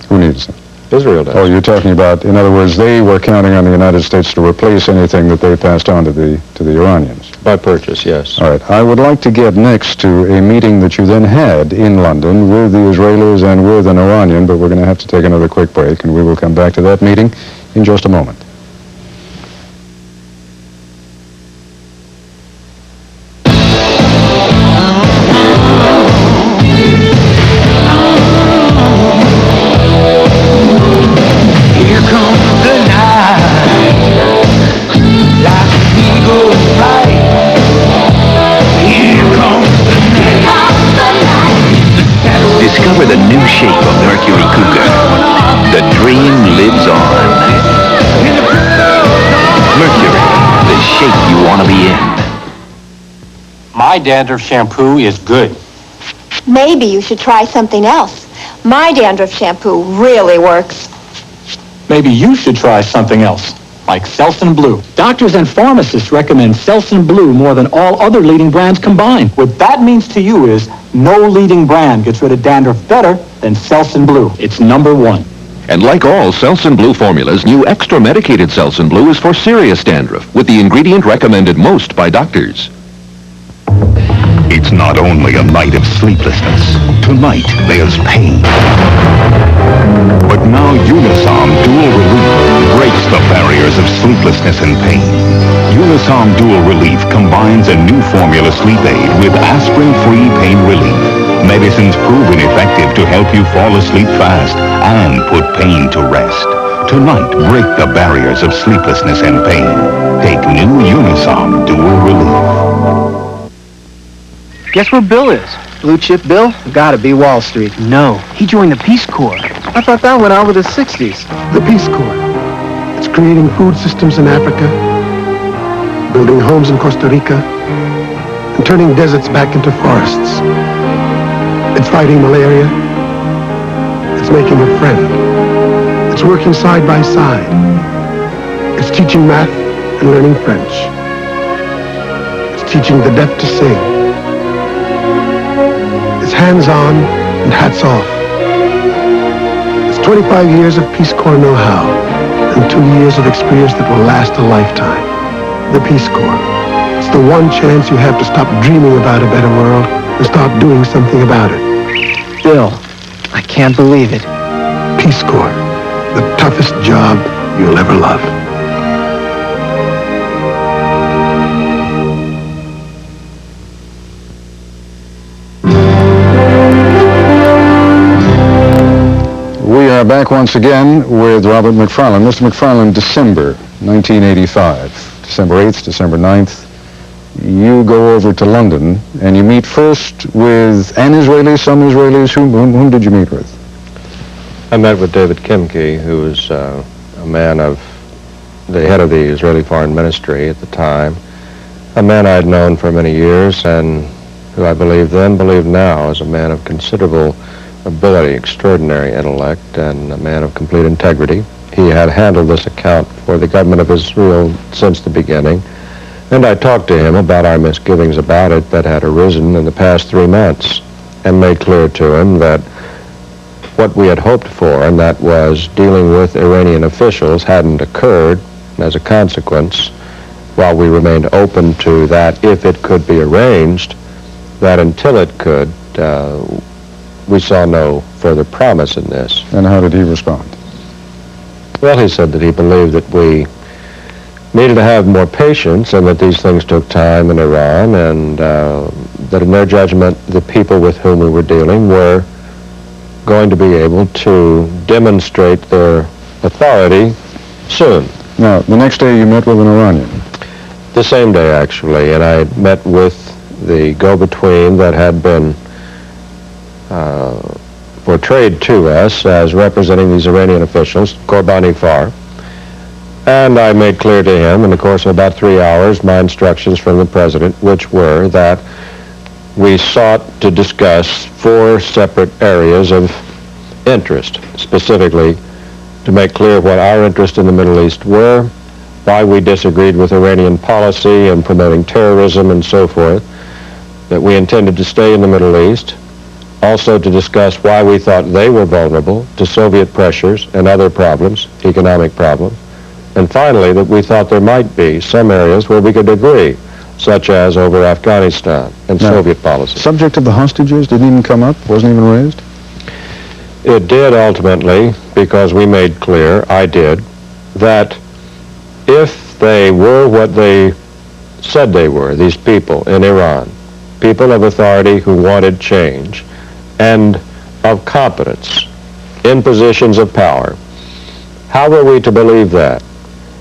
Who needs them? Israel does. Oh, you're talking about, in other words, they were counting on the United States to replace anything that they passed on to the Iranians. By purchase, yes. All right. I would like to get next to a meeting that you then had in London with the Israelis and with an Iranian, but we're going to have to take another quick break, and we will come back to that meeting in just a moment. Discover the new shape of Mercury Cougar. The dream lives on. Mercury, the shape you want to be in. My dandruff shampoo is good. Maybe you should try something else. My dandruff shampoo really works. Maybe you should try something else, like Selsun Blue. Doctors and pharmacists recommend Selsun Blue more than all other leading brands combined. What that means to you is no leading brand gets rid of dandruff better than Selsun Blue. It's #1. And like all Selsun Blue formulas, new extra medicated Selsun Blue is for serious dandruff, with the ingredient recommended most by doctors. It's not only a night of sleeplessness. Tonight, there's pain. But now Unisom Dual Relief breaks the barriers of sleeplessness and pain. Unisom Dual Relief combines a new formula sleep aid with aspirin-free pain relief. Medicines proven effective to help you fall asleep fast and put pain to rest. Tonight, break the barriers of sleeplessness and pain. Take new Unisom Dual Relief. Guess where Bill is? Blue chip Bill? Gotta be Wall Street. No, he joined the Peace Corps. I thought that went out with the 60s. The Peace Corps. It's creating food systems in Africa, building homes in Costa Rica, and turning deserts back into forests. It's fighting malaria. It's making a friend. It's working side by side. It's teaching math and learning French. It's teaching the deaf to sing. It's hands-on and hats off. It's 25 years of Peace Corps know-how and 2 years of experience that will last a lifetime. The Peace Corps. It's the one chance you have to stop dreaming about a better world and start doing something about it. Bill, I can't believe it. Peace Corps. The toughest job you'll ever love. We are back once again with Robert McFarlane. Mr. McFarlane, December 1985, December 8th, December 9th, you go over to London and you meet first with an Israeli, some Israelis. Whom did you meet with? I met with David Kimke, who was a man of the head of the Israeli Foreign Ministry at the time, a man I had known for many years and who I believe then, believe now, is a man of considerable ability, extraordinary intellect, and a man of complete integrity. He had handled this account for the government of Israel since the beginning, and I talked to him about our misgivings about it that had arisen in the past 3 months, and made clear to him that what we had hoped for, and that was dealing with Iranian officials, hadn't occurred. As a consequence, while we remained open to that if it could be arranged, that until it could, we saw no further promise in this. And how did he respond? Well, he said that he believed that we needed to have more patience and that these things took time in Iran, and that in their judgment, the people with whom we were dealing were going to be able to demonstrate their authority soon. Now, the next day you met with an Iranian? The same day, actually, and I met with the go-between that had been portrayed to us as representing these Iranian officials, Qurbani Far. And I made clear to him in the course of about 3 hours my instructions from the president, which were that we sought to discuss 4 separate areas of interest, specifically to make clear what our interests in the Middle East were, why we disagreed with Iranian policy and promoting terrorism and so forth, that we intended to stay in the Middle East, also to discuss why we thought they were vulnerable to Soviet pressures and other problems, economic problems, and finally that we thought there might be some areas where we could agree, such as over Afghanistan and Soviet policy. Subject of the hostages didn't even come up, wasn't even raised? It did ultimately, because we made clear, I did, that if they were what they said they were, these people in Iran, people of authority who wanted change and of competence in positions of power, how were we to believe that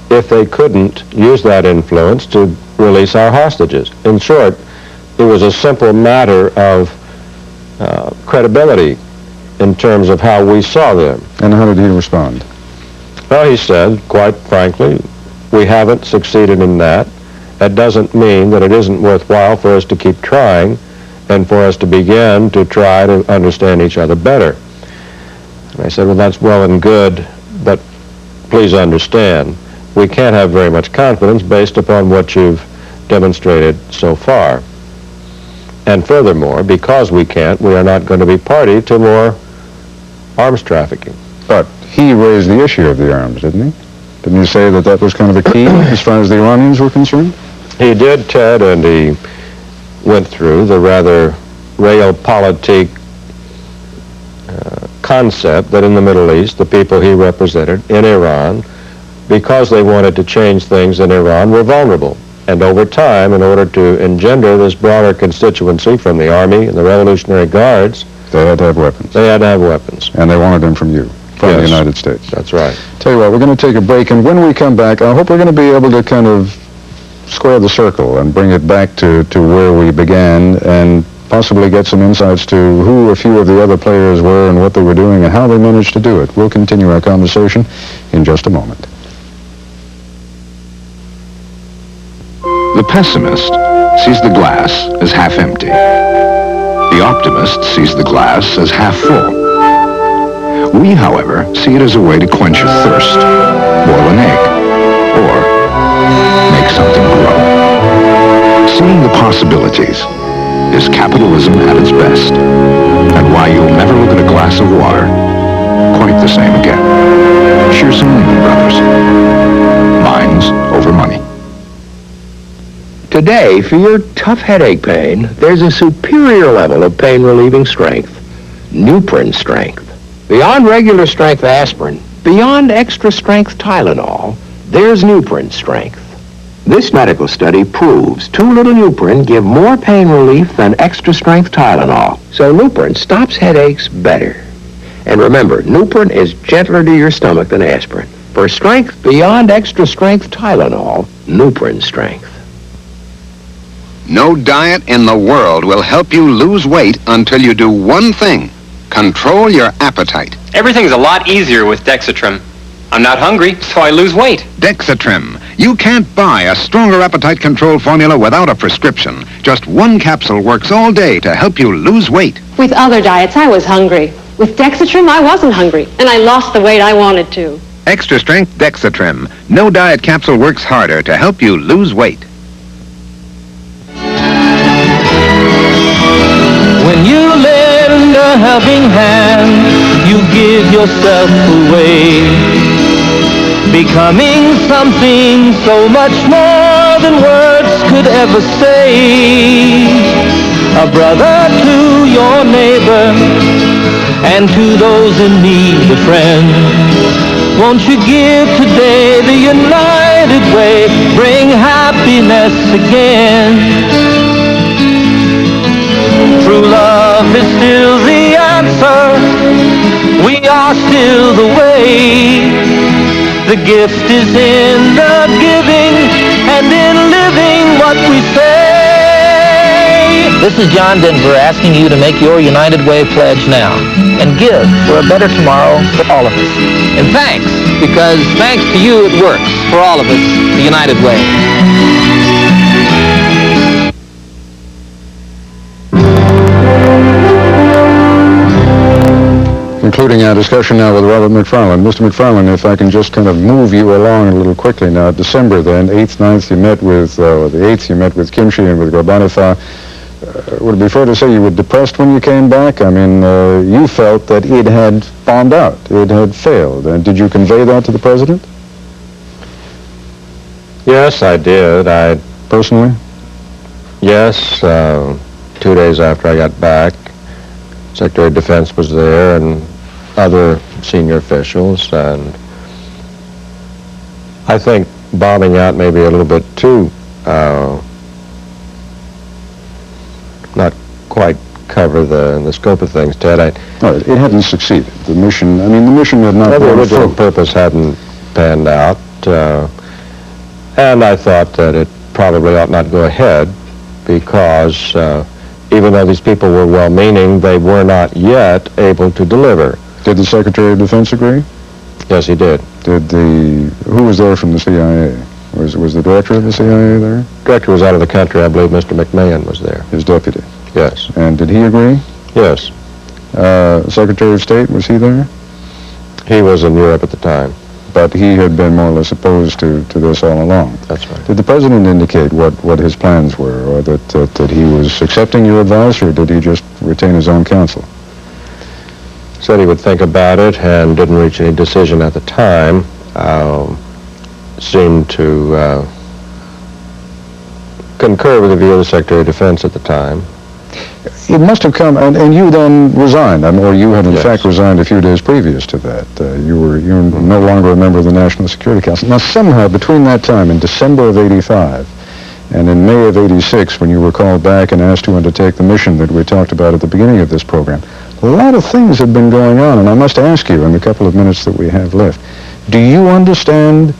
if they couldn't use that influence to release our hostages? In short, it was a simple matter of credibility in terms of how we saw them. And how did he respond? Well, he said, quite frankly, we haven't succeeded in that. That doesn't mean that it isn't worthwhile for us to keep trying and for us to begin to try to understand each other better. And I said, well, that's well and good, but please understand, we can't have very much confidence based upon what you've demonstrated so far. And furthermore, because we can't, we are not going to be party to more arms trafficking. But he raised the issue of the arms, didn't he? Didn't you say that that was kind of a key as far as the Iranians were concerned? He did, Ted, and he went through the rather realpolitik concept that in the Middle East, the people he represented in Iran, because they wanted to change things in Iran, were vulnerable. And over time, in order to engender this broader constituency from the Army and the Revolutionary Guards, they had to have weapons. They had to have weapons. And they wanted them from you, from the Yes. United States. That's right. Tell you what, we're going to take a break, and when we come back, I hope we're going to be able to kind of square the circle and bring it back to where we began and possibly get some insights to who a few of the other players were and what they were doing and how they managed to do it. We'll continue our conversation in just a moment. The pessimist sees the glass as half empty. The optimist sees the glass as half full. We, however, see it as a way to quench your thirst, boil an egg, or make something grow. Seeing the possibilities is capitalism at its best, and why you'll never look at a glass of water quite the same again. Shearson Lehman Brothers. Minds over money. Today, for your tough headache pain, there's a superior level of pain-relieving strength, Nuprin strength. Beyond regular strength aspirin, beyond extra strength Tylenol, there's Nuprin strength. This medical study proves too little Nuprin give more pain relief than extra strength Tylenol. So Nuprin stops headaches better. And remember, Nuprin is gentler to your stomach than aspirin. For strength beyond extra strength Tylenol, Nuprin strength. No diet in the world will help you lose weight until you do one thing. Control your appetite. Everything's a lot easier with Dexatrim. I'm not hungry, so I lose weight. Dexatrim. You can't buy a stronger appetite control formula without a prescription. Just one capsule works all day to help you lose weight. With other diets, I was hungry. With Dexatrim, I wasn't hungry, and I lost the weight I wanted to. Extra strength Dexatrim. No diet capsule works harder to help you lose weight. When you lend a helping hand, you give yourself away, becoming something so much more than words could ever say. A brother to your neighbor, and to those in need a friend. Won't you give today the united way, bring happiness again. True love is still the answer, we are still the way. The gift is in the giving and in living what we say. This is John Denver asking you to make your United Way pledge now and give for a better tomorrow for all of us. And thanks, because thanks to you it works for all of us, the United Way. Concluding our discussion now with Robert McFarlane. Mr. McFarlane, if I can just kind of move you along a little quickly now. December then, 8th, 9th, you met with, the 8th you met with Kimchi and with Gorbachev. Would it be fair to say you were depressed when you came back? I mean, you felt that it had bombed out, it had failed. And did you convey that to the president? Yes, I did. Personally? Yes, 2 days after I got back, Secretary of Defense was there and other senior officials, and I think bombing out may be a little bit too, not quite cover the scope of things, Ted. No, it hadn't succeeded. The mission had not the borne original fruit. purpose hadn't panned out, and I thought that it probably ought not go ahead because even though these people were well-meaning, they were not yet able to deliver. Did the Secretary of Defense agree? Yes, he did. Who was there from the CIA? Was the director of the CIA there? Director was out of the country. I believe Mr. McMahon was there. His deputy? Yes. And did he agree? Yes. Secretary of State, was he there? He was in Europe at the time. But he had been more or less opposed to this all along. That's right. Did the president indicate what his plans were, or that he was accepting your advice, or did he just retain his own counsel? Said he would think about it and didn't reach any decision at the time. Seemed to concur with the view of the Secretary of Defense at the time. It must have come, and you then resigned, or you had in fact resigned a few days previous to that. You were no longer a member of the National Security Council. Now somehow between that time, in December of '85, and in May of '86, when you were called back and asked to undertake the mission that we talked about at the beginning of this program, a lot of things have been going on, and I must ask you in the couple of minutes that we have left, do you understand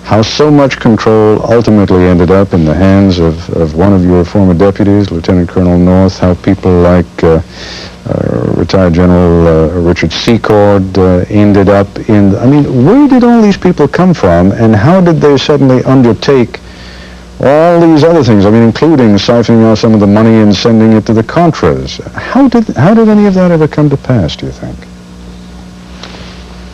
how so much control ultimately ended up in the hands of one of your former deputies, Lieutenant Colonel North, how people like retired General Richard Secord ended up in... I mean, where did all these people come from, and how did they suddenly undertake all these other things? I mean, including siphoning out some of the money and sending it to the Contras. How did any of that ever come to pass, do you think?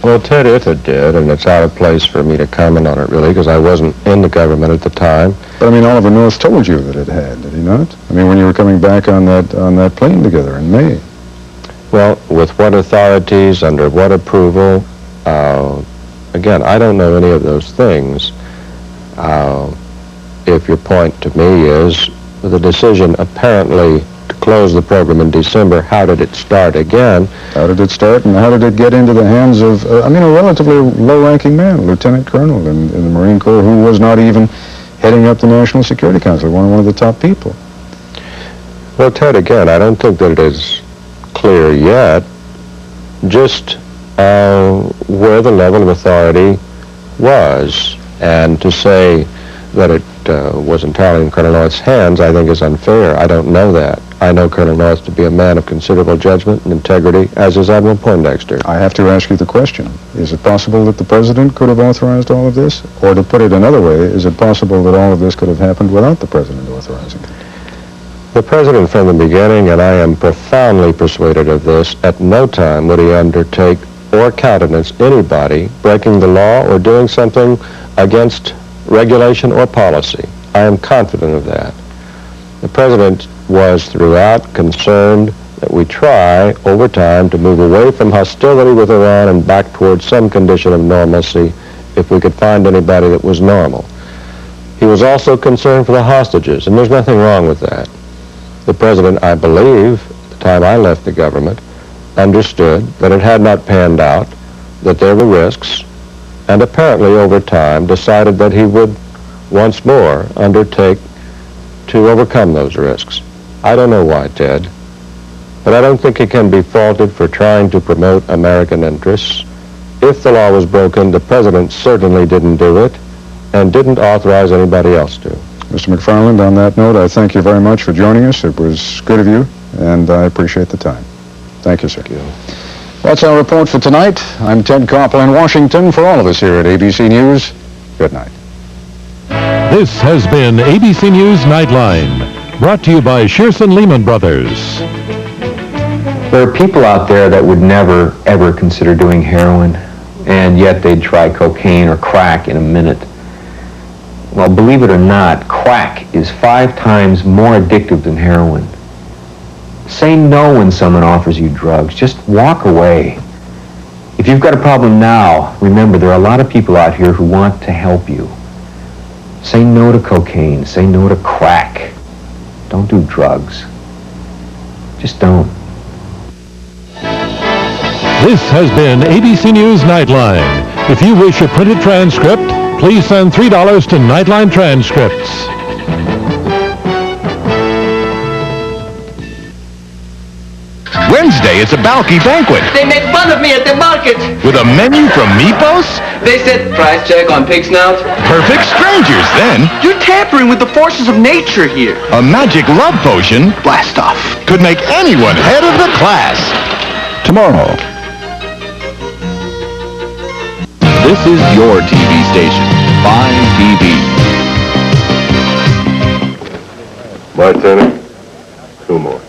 Well, Ted, if it did, and it's out of place for me to comment on it, really, because I wasn't in the government at the time. But, I mean, Oliver North told you that it had, did he not? I mean, when you were coming back on that plane together in May. Well, with what authorities, under what approval, again, I don't know any of those things. If your point to me is, the decision apparently to close the program in December, how did it start again? How did it start, and how did it get into the hands of, a relatively low-ranking man, Lieutenant Colonel in the Marine Corps, who was not even heading up the National Security Council, one of the top people? Well, Ted, again, I don't think that it is clear yet just where the level of authority was. And to say that it was entirely in Colonel North's hands, I think is unfair. I don't know that. I know Colonel North to be a man of considerable judgment and integrity, as is Admiral Poindexter. I have to ask you the question. Is it possible that the president could have authorized all of this? Or to put it another way, is it possible that all of this could have happened without the president authorizing it? The president from the beginning, and I am profoundly persuaded of this, at no time would he undertake or countenance anybody breaking the law or doing something against regulation or policy. I am confident of that. The president was throughout concerned that we try over time to move away from hostility with Iran and back towards some condition of normalcy if we could find anybody that was normal. He was also concerned for the hostages, and there's nothing wrong with that. The president, I believe, at the time I left the government, understood that it had not panned out, that there were risks, and apparently over time decided that he would once more undertake to overcome those risks. I don't know why, Ted, but I don't think he can be faulted for trying to promote American interests. If the law was broken, the president certainly didn't do it and didn't authorize anybody else to. Mr. McFarlane, on that note, I thank you very much for joining us. It was good of you, and I appreciate the time. Thank you, sir. Thank you. That's our report for tonight. I'm Ted Koppel in Washington. For all of us here at ABC News, good night. This has been ABC News Nightline, brought to you by Shearson Lehman Brothers. There are people out there that would never, ever consider doing heroin, and yet they'd try cocaine or crack in a minute. Well, believe it or not, crack is 5 times more addictive than heroin. Say no when someone offers you drugs. Just walk away. If you've got a problem now, remember there are a lot of people out here who want to help you. Say no to cocaine. Say no to crack. Don't do drugs. Just don't. This has been ABC News Nightline. If you wish a printed transcript, please send $3 to Nightline Transcripts. Wednesday, it's a Balky banquet. They make fun of me at the market. With a menu from Mypos? They said, price check on pig snouts. Perfect strangers, then. You're tampering with the forces of nature here. A magic love potion, Blast off. could make anyone head of the class. Tomorrow. This is your TV station, 5 TV. My turn. 2 more.